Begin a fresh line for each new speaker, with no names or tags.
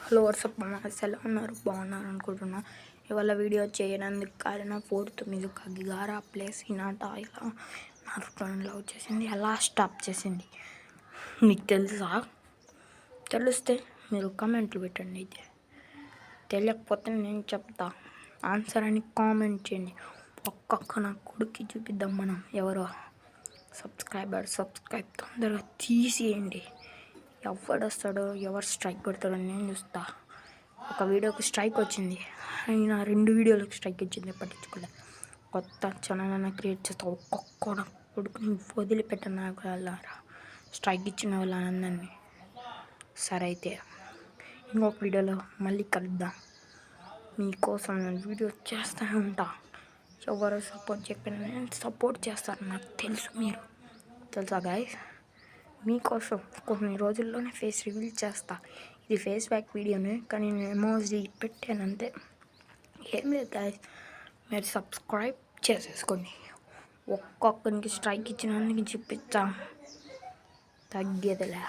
Hello WhatsApp mass ఎలా ఉన్నారు? బాగున్నారు అనుకుంటున్నా. ఇవాళ వీడియో చేయడానికి కారణం 4th మ్యూజిక్ గిగారా ప్లేస్ ఇనాట ఇలా నా లవ్ చేసింది, ఎలా స్టాప్ చేసింది మీకు తెలుసా? తెలిస్తే మీరు కామెంట్లు పెట్టండి. అయితే తెలియకపోతే నేను చెప్తా, ఆన్సర్ అని కామెంట్ చేయండి. ఒక్కొక్క నా కొడుక్కి చూపిద్దాం మనం ఎవరో. సబ్స్క్రైబ్ తొందరగా తీసేయండి. ఎవడు వస్తాడో, ఎవరు స్ట్రైక్ కొడతాడో నేను చూస్తా. ఒక వీడియోకి స్ట్రైక్ వచ్చింది, అయినా 2 వీడియోలకు స్ట్రైక్ వచ్చింది, పట్టించుకోలే. కొత్త ఛానల్ క్రియేట్ చేస్తా. ఒక్కొక్క కొడుకుని వదిలిపెట్టను వాళ్ళారా, స్ట్రైక్ ఇచ్చిన వాళ్ళందరినీ. సరే అయితే ఇంకొక వీడియోలో మళ్ళీ కలుద్దాం. మీకోసం నేను వీడియో చేస్తూనే ఉంటా. ఎవరు సపోర్ట్ చెప్పినా నేను సపోర్ట్ చేస్తాను, నాకు తెలుసు. మీరు తెలుసా గాయస్? మీకోసం కొన్ని రోజుల్లోనే ఫేస్ రివీల్ చేస్తా. ఇది ఫేస్ బ్యాక్ వీడియోనే, కానీ నేను ఎమోజీ పెట్టాను అంతే. ఏం లేదు గాయస్, మీరు సబ్స్క్రైబ్ చేసేసుకోండి. ఒక్కొక్కరికి స్ట్రైక్ ఇచ్చినందుకు చూపిస్తా, తగ్గేదిలే.